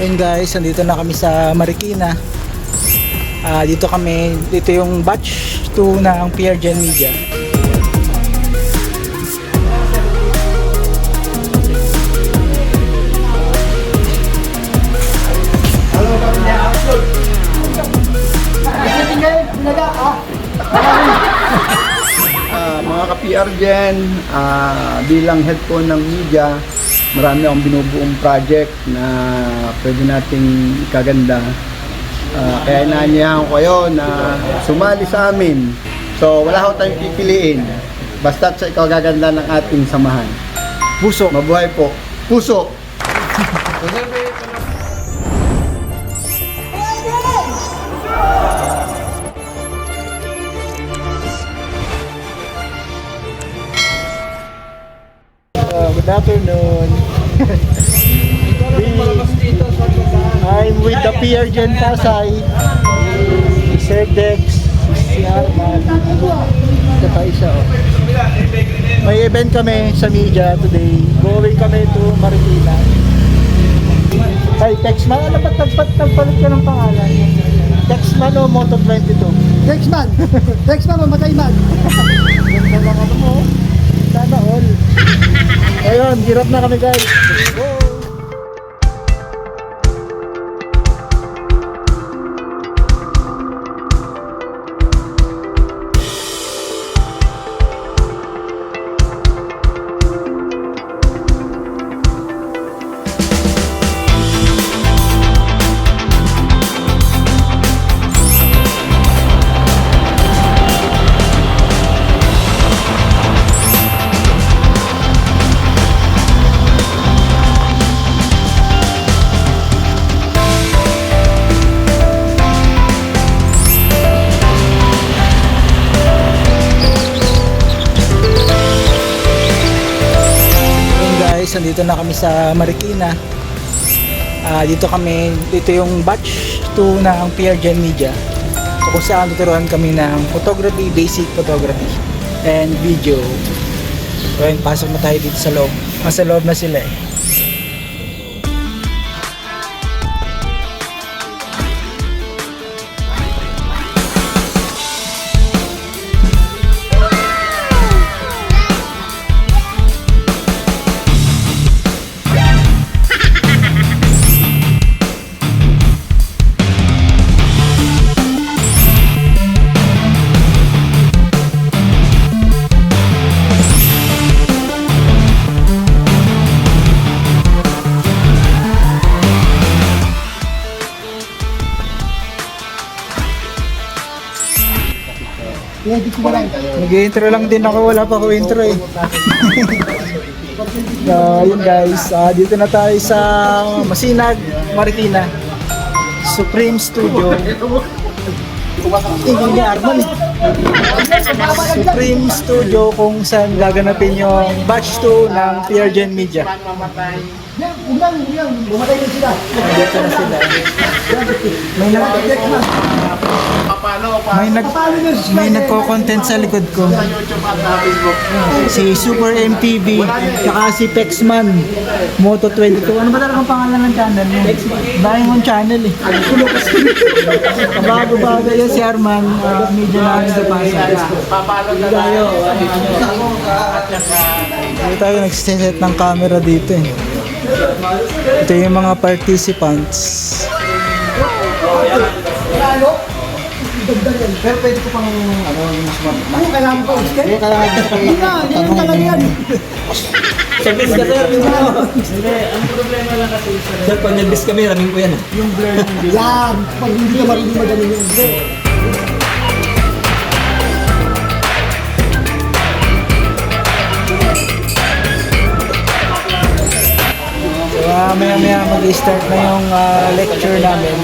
Ayun guys, nandito na kami sa Marikina. Dito yung batch 2 ng PR Gen Media. Mga ka-PR Gen, bilang head po ng media, marami akong binubuong project na pwede nating ikaganda. Kaya inaanyayahan ko kayo na sumali sa amin. So wala ko tayong pipiliin. Basta't sa ikaw gaganda ng ating samahan. Puso. Mabuhay po. Puso! Good afternoon. I'm with the PR Gen Pasay. Si Sir Dex, si Arman. Ito pa isa. May event kami sa media today. Going kami to Marikina. Ay, Texman. Ano ba't nagpalit ka ng pangalan? Texman o Moto22? Texman! Texman, mamatay man! Ganda lang ano mo. Sana all. Ayun, hirap na kami guys. Let's go! Nandito na kami sa Marikina. Dito yung batch 2 ng PR Gen Media. So, kung saan tuturuan kami ng photography, basic photography and video. So ayun, pasok na tayo dito sa loob. Nasa loob na sila eh. Nag-intro lang din ako, wala pa ako intro eh. Yun guys, dito na tayo sa Masinag, Marikina, Supreme Studio. Hindi ni Arman eh. Supreme Studio kung saan gaganapin yung batch 2 ng PR Gen Media. Bumatay na sila! Dito na sila. May nagko-content sa likod ko. Si Super MTV, saka si Pexman, Moto22. Ano ba talagang pangalan ng channel mo? Diamond Channel eh. Bago-bago yan si Arman, media namin sa Pasay. Dito tayo nagsiset ng camera dito eh. Ito yung mga participants. Pero pwede ko pang yung smart. Ano, kailangan ko pa Hindi yan talaga yan. Service ka sir. Hindi, ang problema lang kasi sir, pag nag-bis kami, raming ko yan. Yung blur ng yan. Pag hindi ka marunong magaling yun. Maya mag-start na yung lecture namin.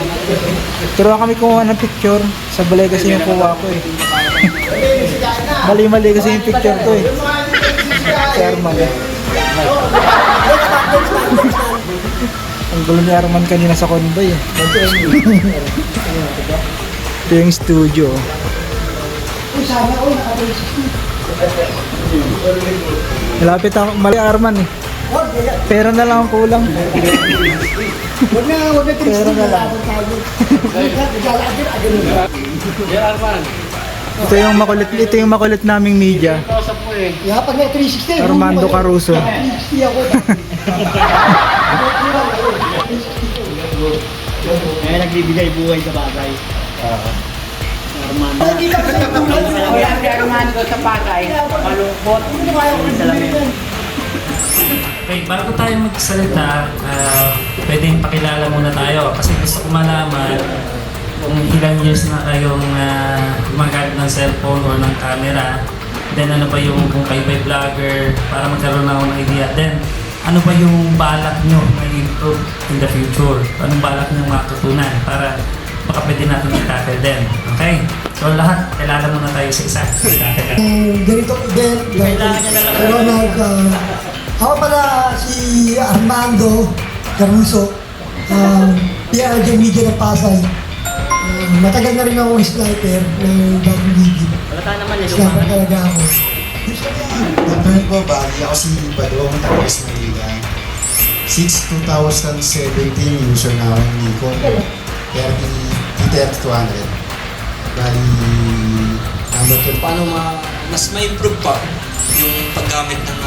Turuan kami kumuha ng picture. Sa balay kasi yung kuha ko eh. Mali-mali kasi yung picture ko eh. Si Arman eh. Ang gulo ni Arman kanina sa convoy eh. Ito yung studio. Malapit ako, mali Arman eh. Pera na lang ang kulang. Huwag na Pera na lang. Ito yung makulit naming media. Pag may 360. Armando Caruso. 360 ako. Kaya nagbibigay buhay sa bagay. Armando. Hindi ka kasi tulad. Kaya si Armando sa bagay, malungkot. Salamin. Okay, bago tayo magsalita, pwedeng pakilala muna tayo kasi gusto ko malaman kung ilang years na kayong gumagamit ng cellphone or ng camera. Then ano ba yung kung kayo ba'y vlogger para magkaroon ako ng idea. Then ano ba yung balak nyo na improve in the future? Anong balak nyo matutunan para baka pwede natin i-tackle din. Okay? So lahat, kilala muna tayo sa isa. Ganito event. Ronald. Ako pala si Armando Caruso. PRJ Media ng Pasay. Matagal na rin ako sniper ng bagong gigi. Wala ka naman Sniper talaga ako. Background ko, bali ako si Badong Tapos Manila. Since 2017, user na ako ng Nikon T3200. Bali, number 2. Paano mas ma-improve pa yung paggamit ng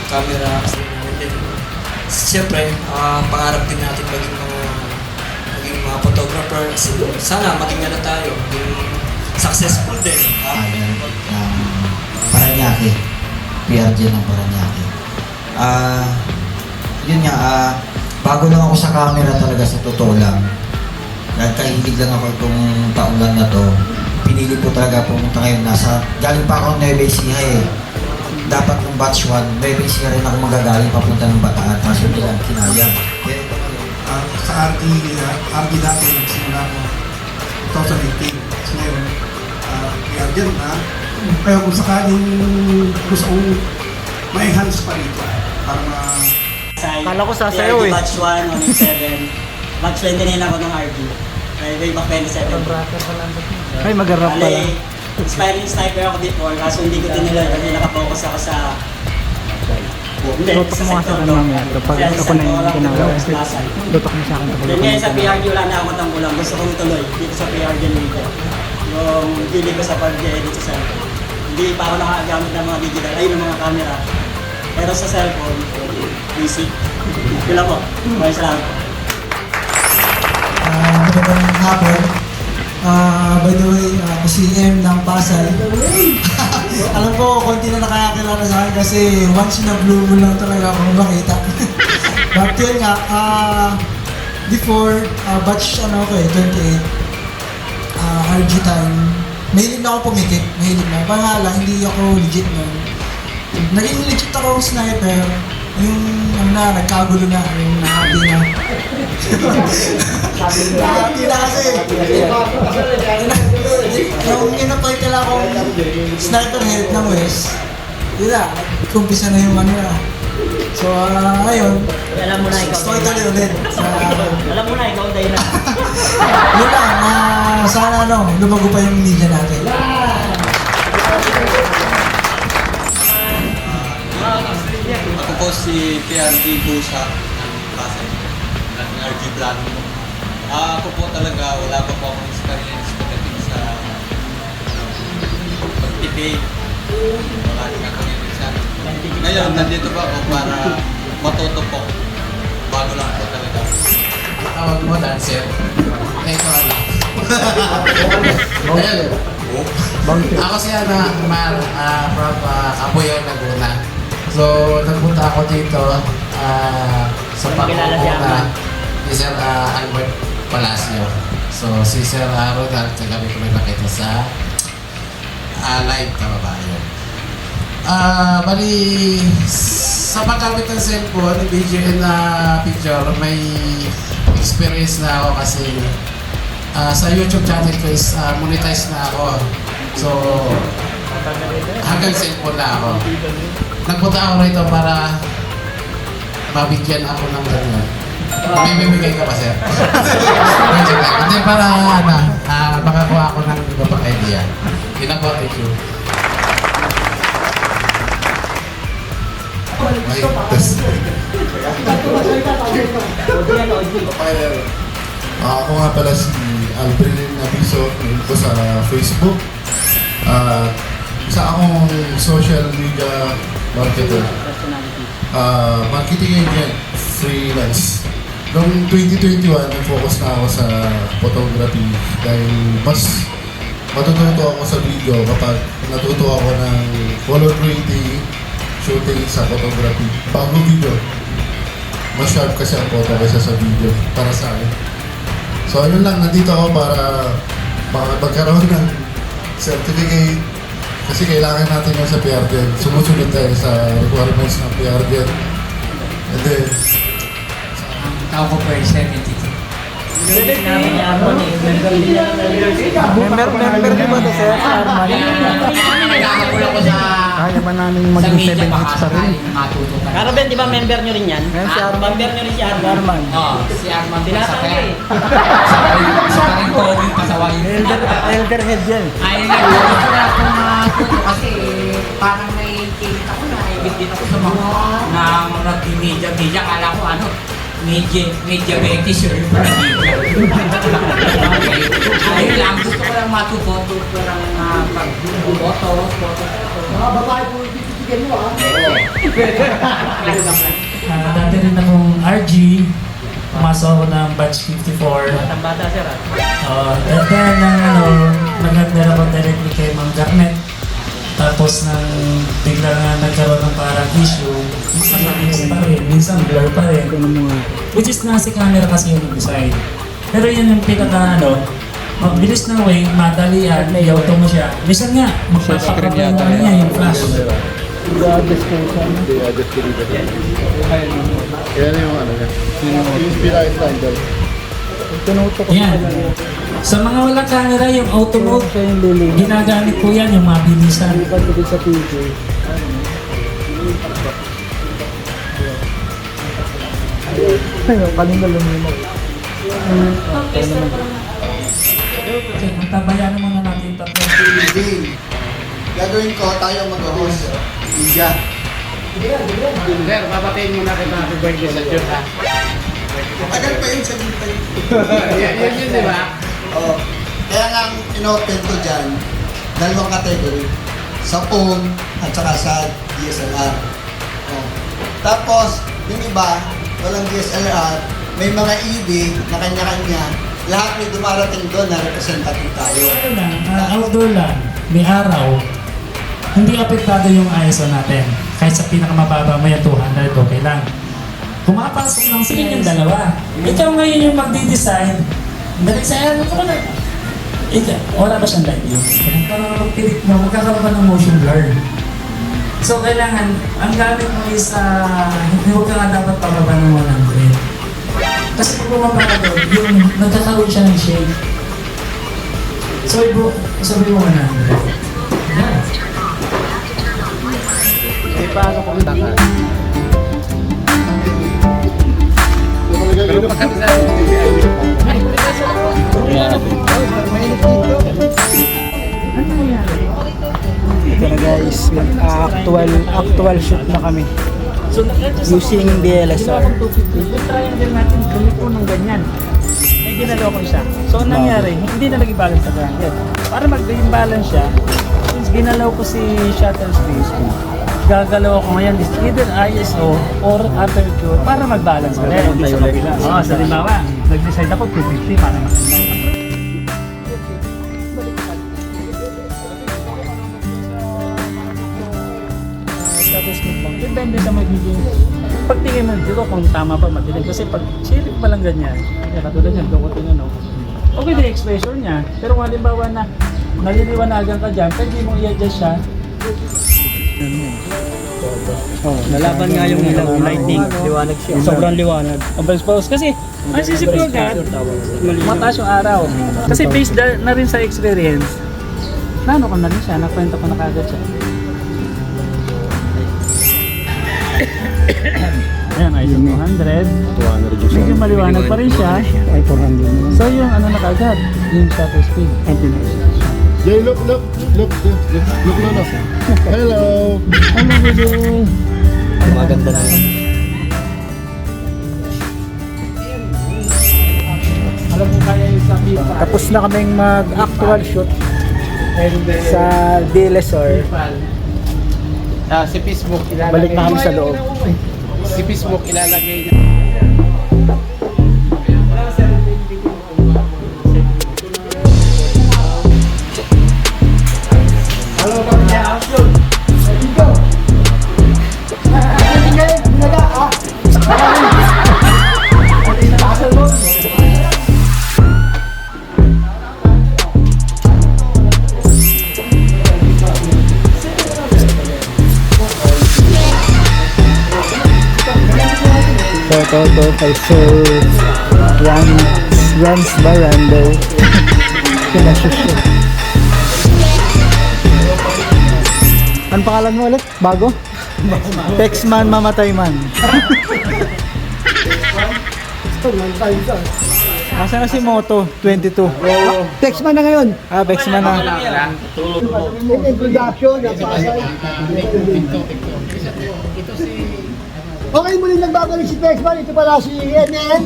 camera. Siyempre, pangarap din natin maging mga photographer. Sana maging ano tayo, maging successful din. Paranaque. PRJ ng Paranaque. Yun nga, bago lang ako sa camera talaga sa totoo lang. Dahil kahilig lang ako itong taon lang na to. Pinili ko talaga pumunta ngayon. Galing pa ako ng Nueva Ecija eh. Dapat nung batch 1, Nueva Ecija rin ako magagaling papunta ng Bataan. Kaso hindi lang kinaya. Pero Sa RD dati, nagsimula ko 2018. So ngayon, PRJ na. Kaya kung sakaling gusto kong ma-enhance pa rito para Kala ko sasayaw eh. Batch 1, 1, 7. Batch 20 din ako ng RD. Way back 27. Ay, mag-rap pala. Bale, inspiring sniper ako before, kaso hindi ko tinuloy kasi nakafocus ako sa... Hindi, Tutok mo kasi ng mamaya kapag ako na yung ginagawa. Tutok mo sa akin kapag Then ako ngayon sa na PRG wala na ako ng kulang. Gusto kong tuloy dito sa PRG Media. Yung pili ko sa pag-edit sa cellphone. Hindi pa ako nakagamit ng mga digital, ay ng mga camera. Pero sa cellphone, easy. Pila po. Maraming salamat po. Magandang hapon. By the way, ako si M ng Pasay. Alam ko, konti na nakakakilala sa akin kasi once in a blue moon lang talaga ako makita. But yun nga, before, batch 28, RG time, mahilig na ako pumikit. Mahilig na. Pangalan, hindi ako legit nun. Naging legit ako sniper. Yung nagkagulo na, yung nahati na. Nahati na kasi. Yung inapay ka akong sniper head ng West, yun na, kumpisa na yung ano na. So, ngayon, Alam mo na ikaw. story tuloy ulit. Alam mo na ikaw dahil na. Yun lang, sana lumago pa yung media natin. Ako po si PRD Busa ng Pasay, ng RG Vlog. Ako po talaga, wala pa po akong experience pagdating sa pag-debate. Wala rin ako minsan. Ngayon, nandito pa ako para matuto po. Bago lang po talaga. Tawag mo, dancer. Ito lang. Ayun. Ako si Ana Mar from Apoyo, Laguna. So, nagpunta ako dito sa pagpupunta ni Sir Albert Palacio. So, si Sir Ronald, kami ko may nakita sa live na babae. Bali, sa paggamit ng cellphone, video and picture, may experience na ako kasi sa YouTube channel ko is monetize na ako. So, hanggang cellphone na ako. Nagpunta ako rito para mabigyan ako ng ganyan. May bibigay ka pa, sir? Hindi, para makakuha ako ng iba pang idea. Yun ako, thank you. Ay, test. Ako nga pala si Albrin Abiso, yun ko sa Facebook. Isa akong social media marketer. Marketing agent, freelance. Noong 2021, nag-focus na ako sa photography dahil mas matututo ako sa video kapag natuto ako ng color grading, shooting sa photography. Bago video, mas sharp kasi ang photo kaysa sa video para sa akin. So yun lang, nandito ako para magkaroon ng certificate kasi kailangan natin yun sa PRGen. Sumusunod tayo sa requirements ng PRGen. And then, Tao ko po ay 72. Member din ba ito, sir? Arman? Nagkakapul ako sa Kaya ba namin maging 7 hits pa rin? Caravan, di ba member nyo rin yan? Yan si Arman. Member nyo rin si Arman. Arman. Oo, si Arman po sa Tinatanggi kaya. eh. Sa rin ko yung pasawain. Elder head yan. Ay, nagkakapul ako matuto kasi parang may kilita ko na ibig din ako sa mga media. Kala ko ano, media betis yun yung pala media. Ayun lang, gusto ko lang matuto ko lang pag-photo. Mga babae po ibibigyan mo Dati rin akong RG. Pumasok ako ng batch 54. Ang bata, sir. Dahil nag-under ako directly kay Ma'am Garnet. Tapos nang bigla nga nagkaroon ng parang issue, minsan mabilis pa rin, minsan blur pa rin. Which is nasa camera kasi yung design. Pero yun yung mabilis na way, madali yan, i-auto mo siya. Minsan nga, magpapakabay mo niya yung flash. I-adjust ko sa ano. I-adjust ko dito. Yan yung ano niya. Yung spiral triangle. Tinuto ko Yan. Sa mga walang camera, yung auto mode, siya yung liling. ginagamit ko yan, yung mabilisan. Lipat ko din sa TV. Ayun, kanina luminog. Okay, magtabayanan muna natin yung tatlo. Game. Gagawin ko, tayo mag-host. Media. Sir, babatiin muna kita happy birthday sa Diyos ha. Tagal pa yun sa gintay. Yun, di ba? Oo. Kaya nga ang inopen ko dyan, dalawang category. Sa phone at saka sa DSLR. Oh. Tapos, yung iba, walang DSLR, may mga EV na kanya-kanya. Lahat may dumarating doon na representative tayo. Ano lang, outdoor lang, may araw, hindi apektado yung ISO natin. Kahit sa pinakamababa may 200, okay lang. Pumapasok lang sila yung dalawa. Ikaw ngayon yung magdi-design, dali sa air, ano na? Wala ba siyang light view? Parang magpilit mo, magkakaroon ka ng motion blur. So kailangan, ang gamit mo is, hindi mo ka nga dapat pababa ng 100. Kasi pag bumaba ka doon, yung nagkakaroon siya ng shade. So sabi mo 100. Yeah. May paano kung tangan. Pero Ito na guys, actual shoot na kami. Using DSLR. Triangle natin, balik ko ng ganyan. May ginalaw ko siya. So, ang nangyari, hindi na nag-balance sa triangle. Para mag-balance siya, since ginalaw ko si shutter space, gagalaw ako ngayon is either ISO or aperture para mag-balance ulit. Oo, sa limbawa, nag-decide ako 250 para maganda. Depende sa magiging pagtingin mo dito kung tama ba madilim. Kasi pag silip pa lang ganyan, katulad yan, dukutin okay din expression niya. Pero kung halimbawa na naliliwanagan ka dyan, pwede mo i-adjust siya. Nalaban nga yung ilaw, lighting, liwanag siya. Sobrang liwanag. Overexpose kasi ang sisip ko agad, mataas yung araw. Kasi based na rin sa experience, naano ko na rin siya, nakwento ko na kagad siya. Ayan, ISO 200. Medyo maliwanag pa rin siya. Ay, 400 So yung ano na kagad, yung shutter speed. Jay, look. Hello. Ano ba yung Maganda na yun. Tapos na kaming mag-actual shoot sa DLSR. Si Facebook ilalagay. Balik na kami sa loob. Si Facebook ilalagay niya. Toto kay Sir Rans Barando. Kinasushi. Ano pangalan mo ulit? Bago? Texman Mamatay Man. Asa na si Moto 22? Textman na ngayon. Ah, Texman na. Introduction. Okay, muli nagbabalik si Texman. Ito pala si NN,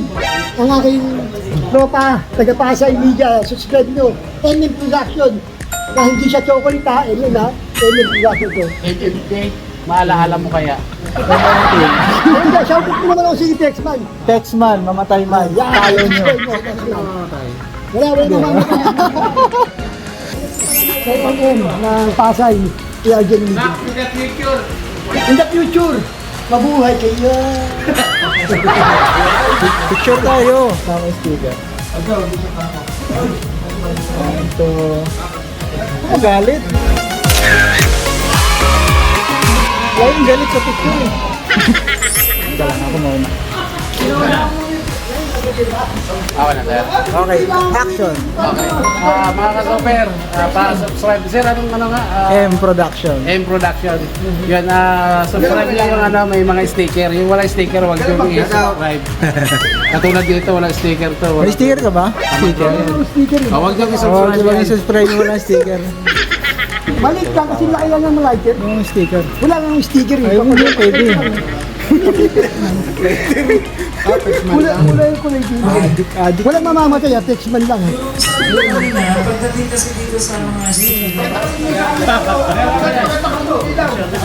ang aking tropa, taga-Pasay Media. Subscribe nyo. NN Production. Na hindi siya chocolate ha, NN ha. NN Production to. Maalaala mo kaya? Hindi, shoutout ko naman ako si Texman. Texman Mamatay Man. Follow nyo. Wala naman. Sa NN ng Pasay, PRJ Media. In the future, mabuhay kayo. Picture tayo. Tama yung sticker. Ito. Galit. Wala yung galit sa picture eh. Ito lang ako muna. Okay na sir. Okay, action. Mga ka-super, para subscribe. Sir, anong ano nga? M Production. M Production. Yun, subscribe lang yung may mga sticker. Yung walang sticker, wag yung i-subscribe. Katulad dito, walang sticker to. May sticker ka ba? Sticker. Wag yung Huwag i-subscribe yung yan. subscribe mo lang sticker. Maliit lang kasi laki lang ng lighter. Yung sticker. Wala nang sticker eh. Ay, hindi pwede. Wala yung kulay dito. Adik. Walang mamamatay ha, Texman lang eh. Pagdating kasi dito sa mga sticker,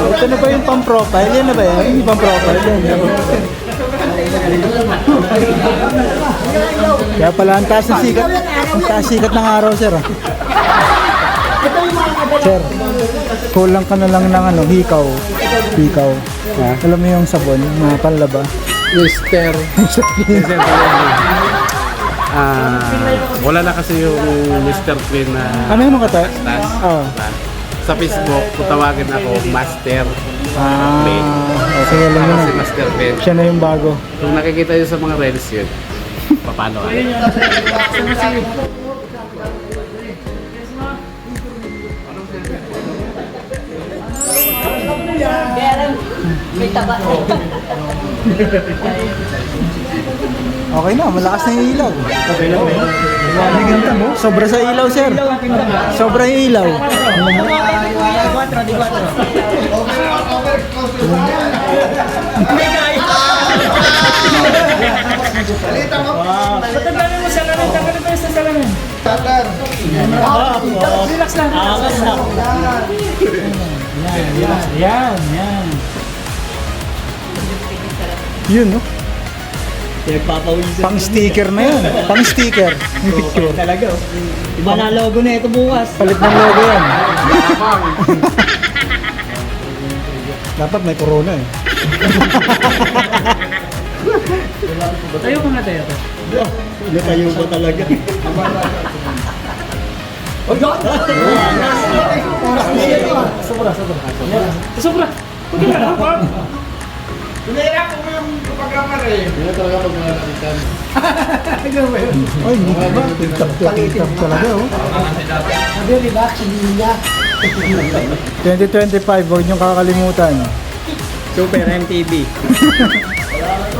Ito na ba yung pang-profile? Yan na ba yan? Yung pang-profile? Yan. Kaya pala, ang taas ng sikat. Ang taas sikat ng araw, sir. ah. Sir, kulang ka na lang ng ano, hikaw. Hikaw. Alam mo yung sabon na panlaba? Mister. Wala na kasi yung Mr. Clean na Ano yung kata? task. Oh. Sa Facebook, kung tawagin ako Master. Okay, alam mo Ako si na. Master Clean. Siya na yung bago. Kung nakikita nyo sa mga reels yun, paano ka? Okay na, malakas na yung ilaw. Okay lang ba yun? Ganda mo. Sobra sa ilaw, sir. Sobra yung ilaw. Yan. Yun, no? Pang sticker na yan. Pang sticker. Yung picture. Talaga. Iba na logo na ito bukas. Palit ng logo yan. Dapat may corona eh. tayo ko nga tayo. Natayo ba talaga? Sobra! Pagkita na ako! Ay, hindi ba? Tip-tap talaga, oh. Sabi yung relax, hindi niya. 2025, huwag niyong kakalimutan. Super MTV.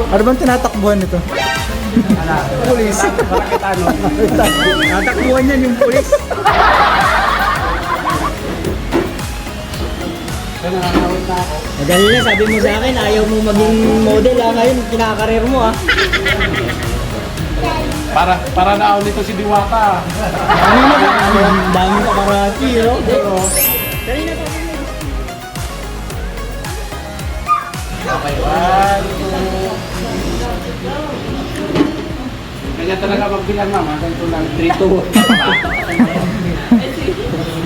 Ano bang tinatakbuhan nito? Pulis. Natakbuhan yan yung pulis. Kaya nakakawit na ako. Madali na, sabi mo sa akin, ayaw mo maging model ha. Ngayon, kinakarir mo ha. Para na ako nito si Diwata. Ano na, ang dami ka karati, no? Kanina pa. Okay, 1, 2. Kanya talaga magbilang mama, ganito lang, 3, 2.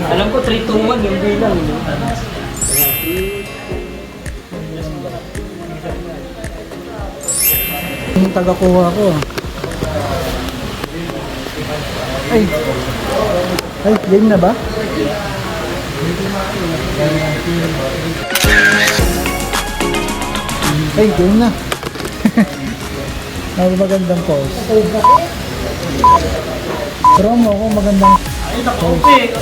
Alam ko 3, 2, 1 yung bilang. No? Yung taga-kuha ko. Ay, game na ba? Ay, game na. May magandang pose. Promo ko magandang pose.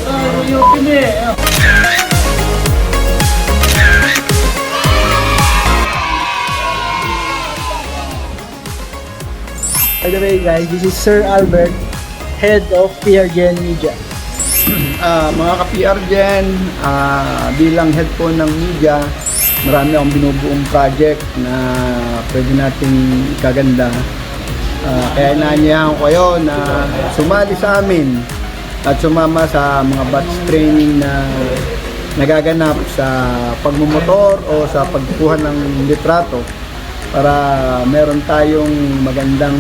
By the way guys, this is Sir Albert, Head of PRGen Media. Mga ka-PRGen, bilang head po ng media, marami akong binubuong project na pwede nating ikaganda. Kaya inaanyayahan ko kayo na sumali sa amin at sumama sa mga batch training na nagaganap sa pagmumotor o sa pagkuha ng litrato para meron tayong magandang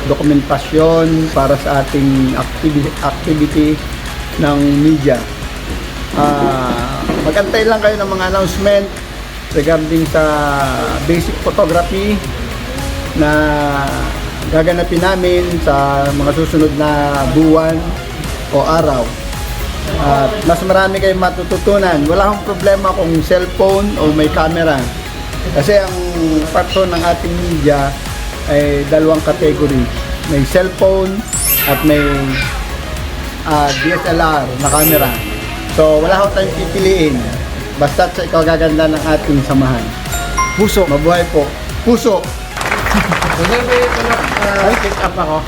dokumentasyon para sa ating activity ng media. Magantay lang kayo ng mga announcement regarding sa basic photography na gaganapin namin sa mga susunod na buwan o araw. At mas marami kayong matututunan. Wala akong problema kung cellphone o may camera. Kasi ang part ng ating media ay dalawang category. May cellphone at may DSLR na camera. So wala akong tayong pipiliin. Basta sa ikaw gaganda ng ating samahan. Puso. Mabuhay po. Puso! Ay, pick up ako.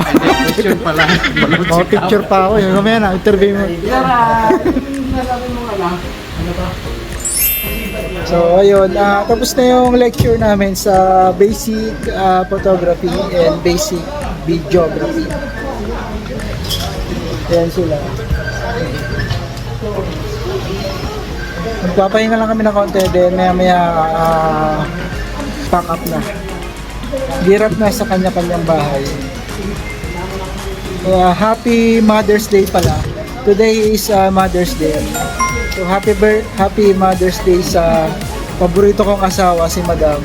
Picture pala. Oh, picture pa ako. Yung mamaya na, interview mo. So ayun, tapos na yung lecture namin sa basic photography and basic videography. Ayan sila. Magpapahinga lang kami ng konti, then maya pack up na. Girap na sa kanya-kanyang bahay. Happy Mother's Day pala. Today is Mother's Day. So happy Mother's Day sa paborito kong asawa, si Madam.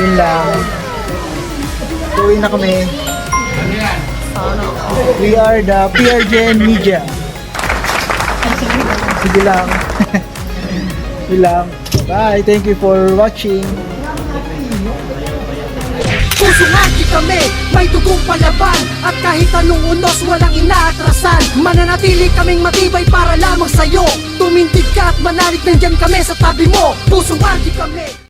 Yun lang. Uwi na kami. We are the PRGen Media. Sige lang. Sige lang. Bye. Thank you for watching. Pusungati kami, may dugong palaban. At kahit anong unos, walang inaatrasan. Mananatili kaming matibay para lamang sa'yo. Tumindig ka at manalig, nandyan kami sa tabi mo. Pusungati kami.